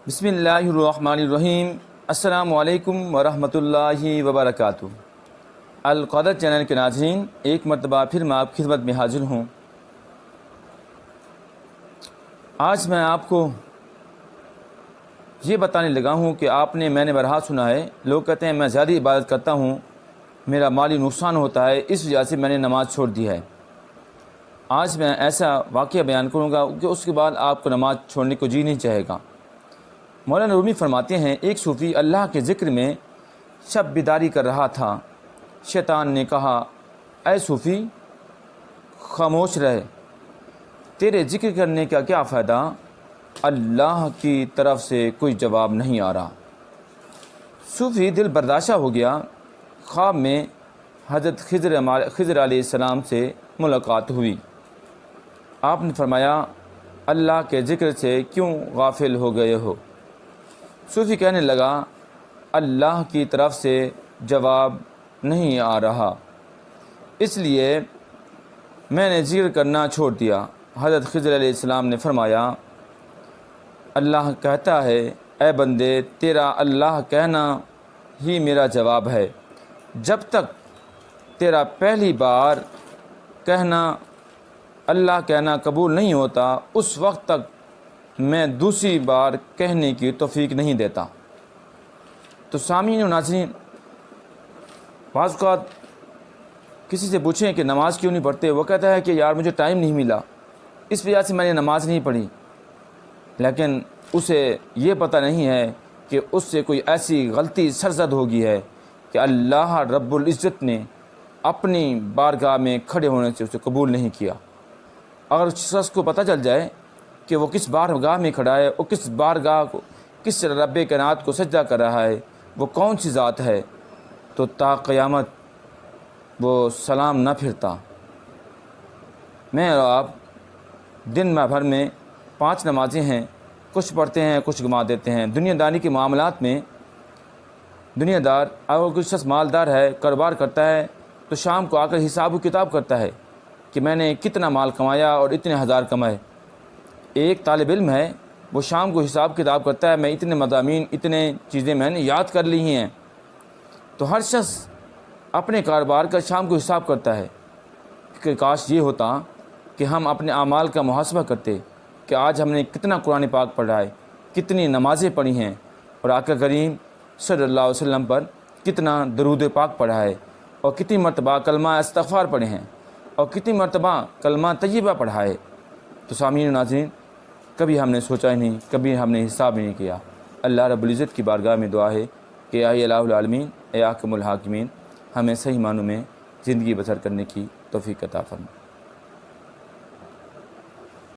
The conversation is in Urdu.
بسم اللہ الرحمن الرحیم۔ السلام علیکم ورحمۃ اللہ وبرکاتہ۔ القدر چینل کے ناظرین، ایک مرتبہ پھر میں آپ کی خدمت میں حاضر ہوں۔ آج میں آپ کو یہ بتانے لگا ہوں کہ میں نے برہا سنا ہے، لوگ کہتے ہیں میں زیادہ عبادت کرتا ہوں، میرا مالی نقصان ہوتا ہے، اس وجہ سے میں نے نماز چھوڑ دی ہے۔ آج میں ایسا واقعہ بیان کروں گا کہ اس کے بعد آپ کو نماز چھوڑنے کو جی نہیں چاہے گا۔ مولانا رومی فرماتے ہیں، ایک صوفی اللہ کے ذکر میں شب بیداری کر رہا تھا۔ شیطان نے کہا، اے صوفی خاموش رہ، تیرے ذکر کرنے کا کیا فائدہ، اللہ کی طرف سے کوئی جواب نہیں آ رہا۔ صوفی دل برداشتہ ہو گیا۔ خواب میں حضرت خضر علیہ السلام سے ملاقات ہوئی۔ آپ نے فرمایا، اللہ کے ذکر سے کیوں غافل ہو گئے ہو؟ صوفی کہنے لگا، اللہ کی طرف سے جواب نہیں آ رہا، اس لیے میں نے ذکر کرنا چھوڑ دیا۔ حضرت خضر علیہ السلام نے فرمایا، اللہ کہتا ہے، اے بندے، تیرا اللہ کہنا ہی میرا جواب ہے۔ جب تک تیرا پہلی بار کہنا اللہ کہنا قبول نہیں ہوتا، اس وقت تک میں دوسری بار کہنے کی توفیق نہیں دیتا۔ تو سامعین و ناظرین، بعض اوقات کسی سے پوچھیں کہ نماز کیوں نہیں پڑھتے، وہ کہتا ہے کہ یار مجھے ٹائم نہیں ملا، اس وجہ سے میں نے نماز نہیں پڑھی۔ لیکن اسے یہ پتہ نہیں ہے کہ اس سے کوئی ایسی غلطی سرزد ہوگی ہے کہ اللہ رب العزت نے اپنی بارگاہ میں کھڑے ہونے سے اسے قبول نہیں کیا۔ اگر اس شخص کو پتہ چل جائے کہ وہ کس بارگاہ میں کھڑا ہے، وہ کس بارگاہ کو، کس رب کائنات کو سجدہ کر رہا ہے، وہ کون سی ذات ہے، تو تا قیامت وہ سلام نہ پھرتا۔ میں اور آپ دن بھر میں 5 نمازیں ہیں، کچھ پڑھتے ہیں کچھ گما دیتے ہیں۔ دنیا داری کے معاملات میں دنیا دار، اگر کوئی شخص مالدار ہے، کاروبار کرتا ہے، تو شام کو آ کر حساب و کتاب کرتا ہے کہ میں نے کتنا مال کمایا اور اتنے ہزار کمائے۔ ایک طالب علم ہے، وہ شام کو حساب کتاب کرتا ہے، میں اتنے مضامین، اتنے چیزیں میں نے یاد کر لی ہیں۔ تو ہر شخص اپنے کاروبار کا شام کو حساب کرتا ہے کہ کاش یہ ہوتا کہ ہم اپنے اعمال کا محاسبہ کرتے کہ آج ہم نے کتنا قرآن پاک پڑھا ہے، کتنی نمازیں پڑھی ہیں، اور آقا کریم صلی اللہ علیہ وسلم پر کتنا درود پاک پڑھا ہے، اور کتنی مرتبہ کلمہ استغفار پڑھے ہیں، اور کتنی مرتبہ کلمہ طیبہ پڑھا ہے۔ تو سامعین و ناظرین، کبھی ہم نے سوچا ہی نہیں، کبھی ہم نے حساب نہیں کیا۔ اللہ رب العزت کی بارگاہ میں دعا ہے کہ اے الہ العالمین، اے حاکم الحاکمین، ہمیں صحیح معنوں میں زندگی بسر کرنے کی توفیق عطا فرمائے۔